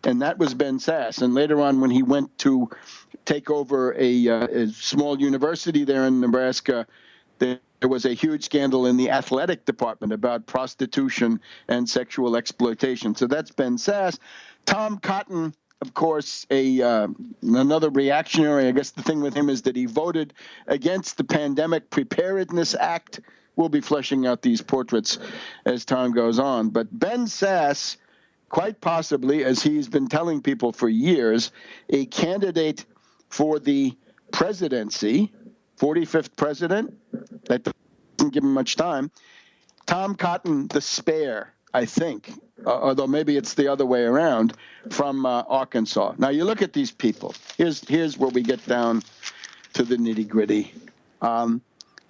and that was Ben Sasse. And later on, when he went to take over a small university there in Nebraska, there was a huge scandal in the athletic department about prostitution and sexual exploitation. So that's Ben Sasse. Tom Cotton, of course, another reactionary. I guess the thing with him is that he voted against the Pandemic Preparedness Act. We'll be fleshing out these portraits as time goes on. But Ben Sasse, quite possibly, as he's been telling people for years, a candidate for the presidency, 45th president. That doesn't give him much time. Tom Cotton, the spare, I think, although maybe it's the other way around, from Arkansas. Now, you look at these people. Here's where we get down to the nitty-gritty.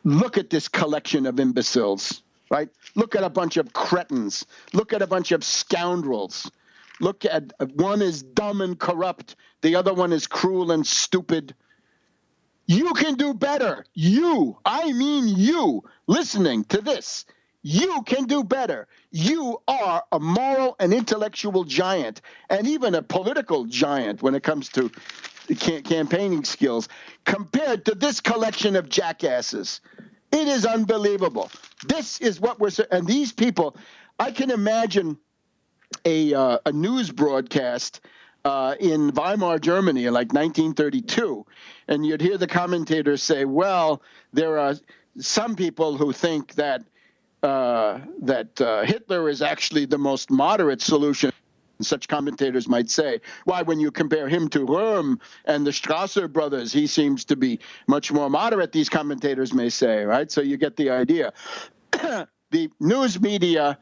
Look at this collection of imbeciles, right? Look at a bunch of cretins. Look at a bunch of scoundrels. Look at one is dumb and corrupt. The other one is cruel and stupid. You can do better. I mean you, listening to this. You can do better. You are a moral and intellectual giant, and even a political giant when it comes to campaigning skills, compared to this collection of jackasses. It is unbelievable. This is what and these people, I can imagine a news broadcast in Weimar, Germany, in like 1932, and you'd hear the commentators say, well, there are some people who think that Hitler is actually the most moderate solution. Such commentators might say, why, when you compare him to Röhm and the Strasser brothers, he seems to be much more moderate, these commentators may say, right? So you get the idea. The news media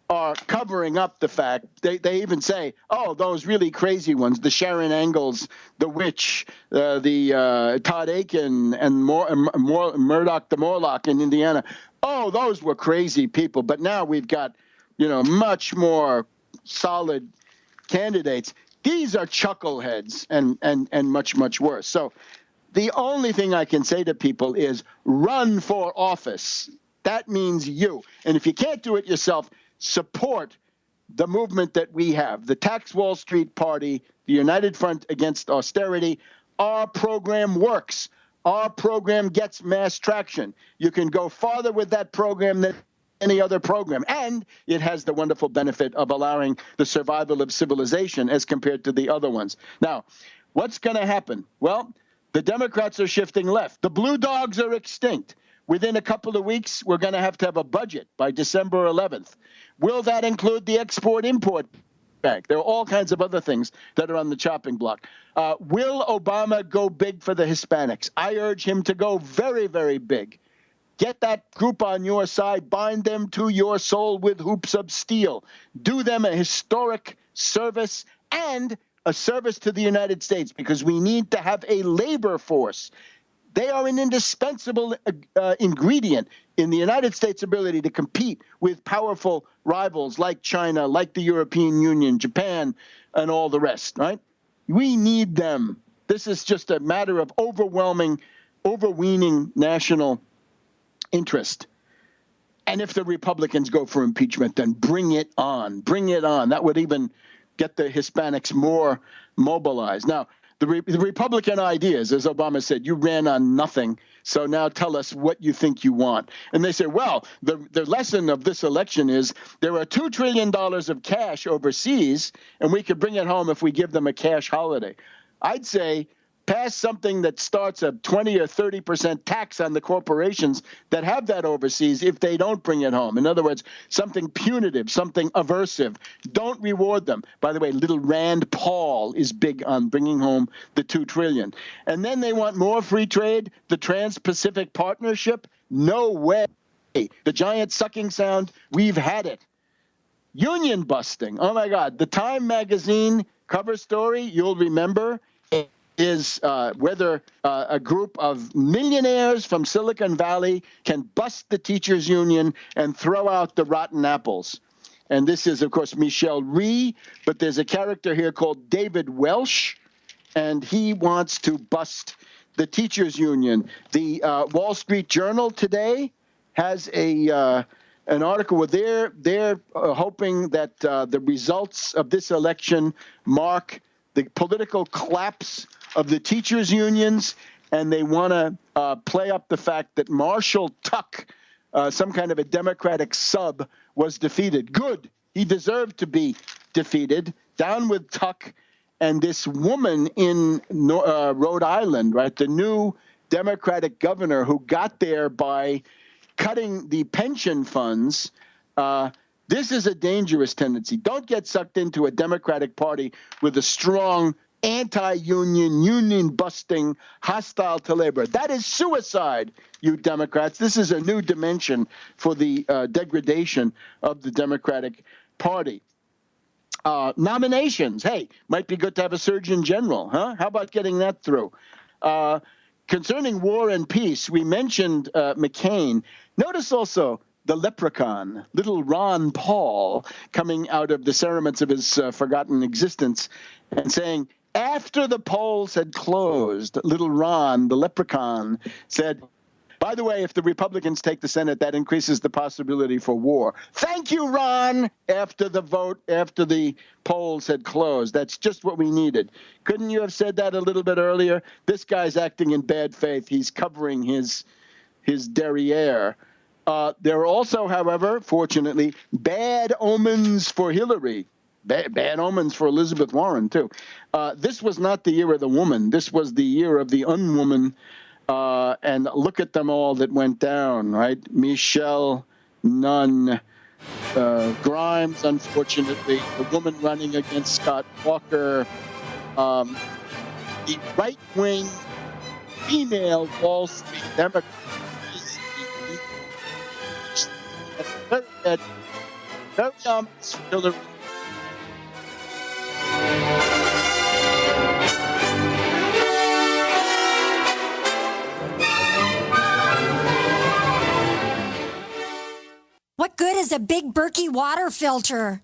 are covering up the fact. They even say, oh, those really crazy ones, the Sharon Angles, the witch, the Todd Aiken and Murdoch the Morlock in Indiana. Oh, those were crazy people. But now we've got, much more solid candidates. These are chuckleheads and much, much worse. So the only thing I can say to people is run for office. That means you. And if you can't do it yourself, support the movement that we have, the Tax Wall Street Party, the United Front Against Austerity. Our program works. Our program gets mass traction. You can go farther with that program than any other program. And it has the wonderful benefit of allowing the survival of civilization as compared to the other ones. Now, what's going to happen? Well, the Democrats are shifting left. The blue dogs are extinct. Within a couple of weeks, we're going to have a budget by December 11th. Will that include the Export-Import Bank? There are all kinds of other things that are on the chopping block. Will Obama go big for the Hispanics? I urge him to go very, very big. Get that group on your side. Bind them to your soul with hoops of steel. Do them a historic service and a service to the United States, because we need to have a labor force. They are an indispensable ingredient in the United States' ability to compete with powerful rivals like China, like the European Union, Japan, and all the rest, right? We need them. This is just a matter of overweening national interest. And if the Republicans go for impeachment, then bring it on. Bring it on. That would even get the Hispanics more mobilized. Now, the Republican ideas, as Obama said, you ran on nothing, so now tell us what you think you want. And they say, well, the lesson of this election is there are $2 trillion of cash overseas, and we could bring it home if we give them a cash holiday. I'd say pass something that starts a 20 or 30% tax on the corporations that have that overseas if they don't bring it home. In other words, something punitive, something aversive. Don't reward them. By the way, little Rand Paul is big on bringing home the $2 trillion. And then they want more free trade, the Trans-Pacific Partnership. No way. The giant sucking sound, we've had it. Union busting. Oh, my God. The Time magazine cover story, you'll remember, is whether a group of millionaires from Silicon Valley can bust the teachers' union and throw out the rotten apples. And this is, of course, Michelle Rhee, but there's a character here called David Welsh, and he wants to bust the teachers' union. The Wall Street Journal today has a an article where they're hoping that the results of this election mark the political collapse of the teachers' unions, and they want to play up the fact that Marshall Tuck, some kind of a Democratic sub, was defeated. Good. He deserved to be defeated. Down with Tuck. And this woman in Rhode Island, right, the new Democratic governor who got there by cutting the pension funds, this is a dangerous tendency. Don't get sucked into a Democratic Party with a strong anti-union, union-busting, hostile to labor. That is suicide, you Democrats. This is a new dimension for the degradation of the Democratic Party. Nominations. Hey, might be good to have a Surgeon General, huh? How about getting that through? Concerning war and peace, we mentioned McCain. Notice also the leprechaun, little Ron Paul, coming out of the cerements of his forgotten existence and saying, after the polls had closed, little Ron, the leprechaun, said, by the way, if the Republicans take the Senate, that increases the possibility for war. Thank you, Ron, after the vote, after the polls had closed. That's just what we needed. Couldn't you have said that a little bit earlier? This guy's acting in bad faith. He's covering his derriere. There are also, however, fortunately, bad omens for Hillary. Bad omens for Elizabeth Warren, too. This was not the year of the woman. This was the year of the unwoman. And look at them all that went down, right? Michelle Nunn, Grimes, unfortunately, the woman running against Scott Walker, the right-wing female Wall Street Democrat. Very Hillary. What good is a Big Berkey water filter?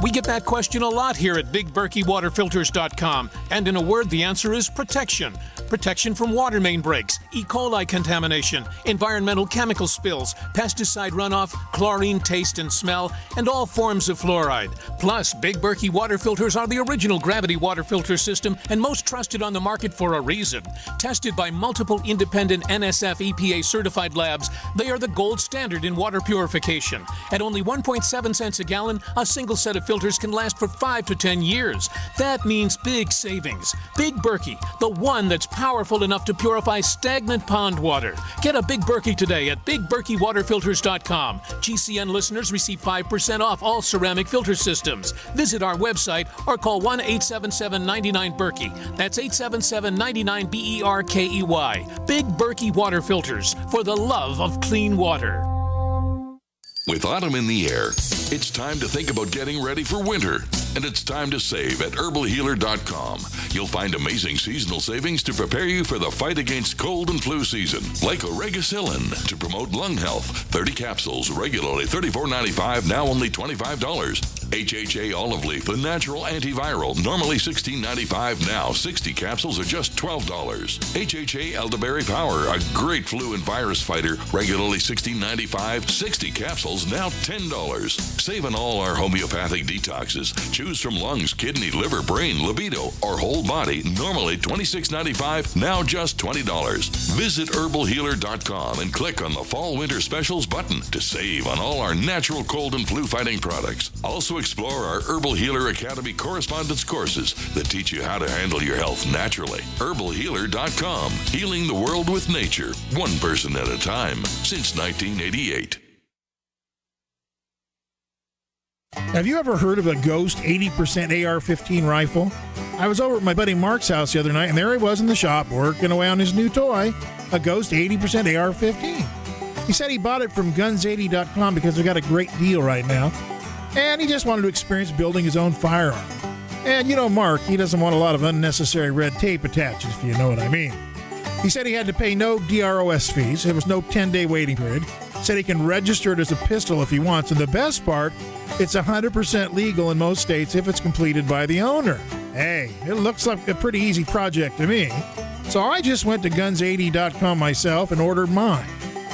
We get that question a lot here at BigBerkeyWaterFilters.com. And in a word, the answer is protection. Protection from water main breaks, E. coli contamination, environmental chemical spills, pesticide runoff, chlorine taste and smell, and all forms of fluoride. Plus, Big Berkey water filters are the original gravity water filter system and most trusted on the market for a reason. Tested by multiple independent NSF EPA certified labs, they are the gold standard in water purification. At only 1.7 cents a gallon, a single set of filters can last for 5 to 10 years. That means big savings. Big Berkey, the one that's powerful enough to purify stagnant pond water. Get a Big Berkey today at BigBerkeyWaterFilters.com. GCN listeners receive 5% off all ceramic filter systems. Visit our website or call 1-877-99-BERKEY. That's 877-99-BERKEY. Big Berkey Water Filters, for the love of clean water. With autumn in the air, it's time to think about getting ready for winter. And it's time to save at herbalhealer.com. You'll find amazing seasonal savings to prepare you for the fight against cold and flu season. Like Oregacillin to promote lung health. 30 capsules, regularly $34.95, now only $25. HHA olive leaf, the natural antiviral, normally $16.95, now 60 capsules are just $12. HHA elderberry power, a great flu and virus fighter, regularly $16.95, 60 capsules, now $10. Save on all our homeopathic detoxes. Choose from lungs, kidney, liver, brain, libido, or whole body, normally $26.95, now just $20. Visit herbalhealer.com and click on the Fall Winter Specials button to save on all our natural cold and flu fighting products. Also explore our Herbal Healer Academy correspondence courses that teach you how to handle your health naturally. herbalhealer.com, healing the world with nature, one person at a time, since 1988. Have you ever heard of a Ghost 80% AR-15 rifle? I was over at my buddy Mark's house the other night, and there he was in the shop working away on his new toy, a Ghost 80% AR-15. He said he bought it from Guns80.com because they got a great deal right now, and he just wanted to experience building his own firearm. And you know Mark, he doesn't want a lot of unnecessary red tape attached, if you know what I mean. He said he had to pay no DROS fees. There was no 10-day waiting period. Said he can register it as a pistol if he wants. And the best part, it's 100% legal in most states if it's completed by the owner. Hey, it looks like a pretty easy project to me. So I just went to Guns80.com myself and ordered mine.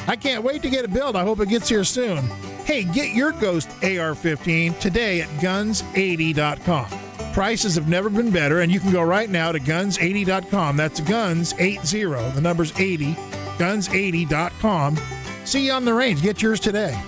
I can't wait to get it built. I hope it gets here soon. Hey, get your Ghost AR-15 today at guns80.com. Prices have never been better, and you can go right now to guns80.com. That's guns80, the number's 80, guns80.com. See you on the range. Get yours today.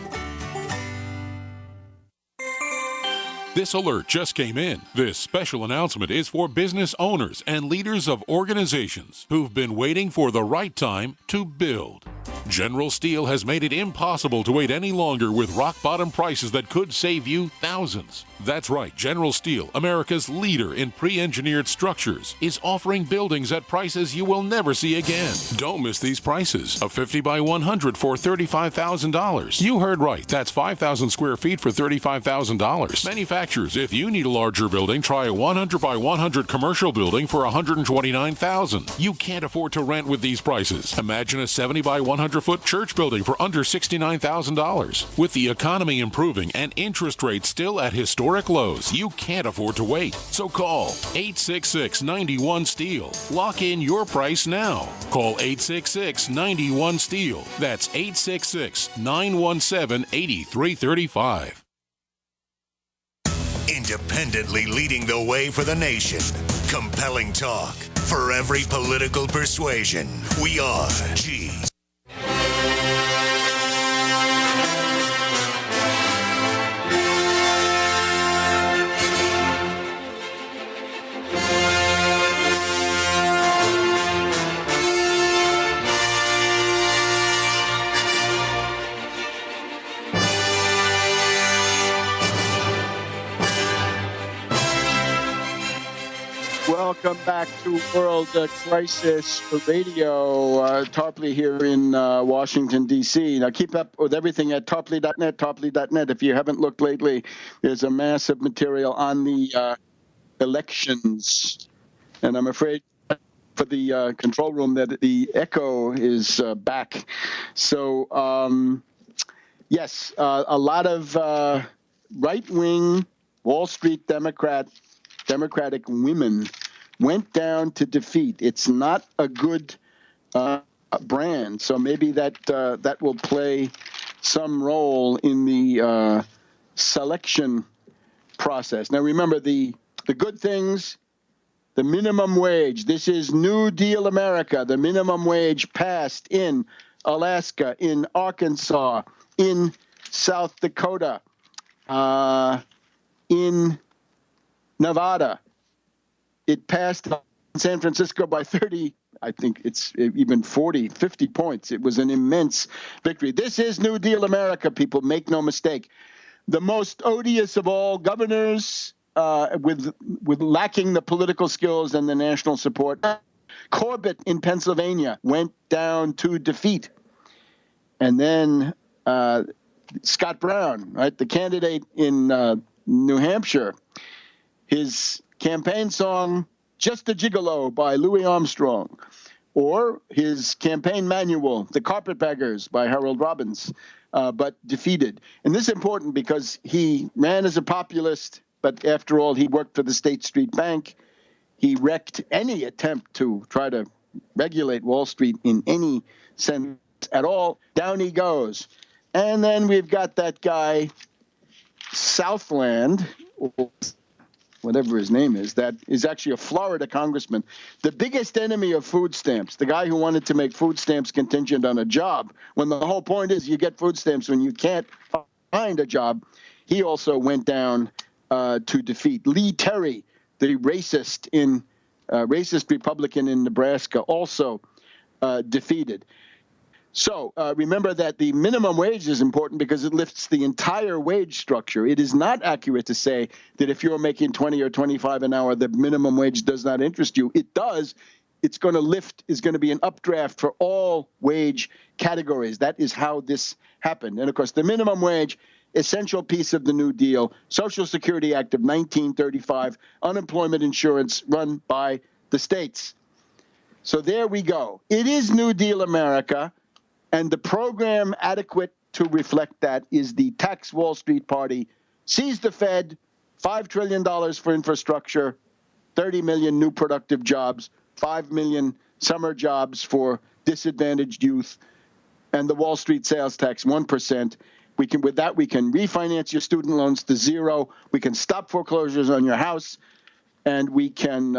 This alert just came in. This special announcement is for business owners and leaders of organizations who've been waiting for the right time to build. General Steel has made it impossible to wait any longer with rock-bottom prices that could save you thousands. That's right, General Steel, America's leader in pre-engineered structures, is offering buildings at prices you will never see again. Don't miss these prices. A 50 by 100 for $35,000. You heard right. That's 5,000 square feet for $35,000. Manufacturers, if you need a larger building, try a 100 by 100 commercial building for $129,000. You can't afford to rent with these prices. Imagine a 70 by 100-foot church building for under $69,000. With the economy improving and interest rates still at historic lows, you can't afford to wait. So call 866-91-STEEL. Lock in your price now. Call 866-91-STEEL. That's 866-917-8335. Independently leading the way for the nation. Compelling talk for every political persuasion. We are G's. Welcome back to World Crisis Radio. Tarpley here in Washington, D.C. Now, keep up with everything at tarpley.net, tarpley.net. If you haven't looked lately, there's a massive material on the elections. And I'm afraid for the control room that the echo is back. So, yes, a lot of right-wing Wall Street Democratic women went down to defeat. It's not a good brand, so maybe that will play some role in the selection process. Now, remember the good things. The minimum wage. This is New Deal America. The minimum wage passed in Alaska, in Arkansas, in South Dakota, in Nevada. It passed in San Francisco by 30, I think it's even 40, 50 points. It was an immense victory. This is New Deal America, people. Make no mistake. The most odious of all governors, with lacking the political skills and the national support. Corbett in Pennsylvania went down to defeat. And then Scott Brown, right, the candidate in New Hampshire, his campaign song, Just a Gigolo by Louis Armstrong, or his campaign manual, The Carpetbaggers by Harold Robbins, but defeated. And this is important because he ran as a populist, but after all, he worked for the State Street Bank. He wrecked any attempt to try to regulate Wall Street in any sense at all. Down he goes. And then we've got that guy, Southland, or whatever his name is, that is actually a Florida congressman, the biggest enemy of food stamps, the guy who wanted to make food stamps contingent on a job, when the whole point is you get food stamps when you can't find a job. He also went down to defeat. Lee Terry, the racist Republican in Nebraska, also defeated. So remember that the minimum wage is important because it lifts the entire wage structure. It is not accurate to say that if you're making 20 or 25 an hour, the minimum wage does not interest you. It does. It's going to lift, is going to be an updraft for all wage categories. That is how this happened. And of course, the minimum wage, essential piece of the New Deal, Social Security Act of 1935, unemployment insurance run by the states. So there we go. It is New Deal America. And the program adequate to reflect that is the Tax Wall Street Party. Seize the Fed, $5 trillion for infrastructure, 30 million new productive jobs, 5 million summer jobs for disadvantaged youth, and the Wall Street sales tax, 1%. We can refinance your student loans to zero. We can stop foreclosures on your house, and we can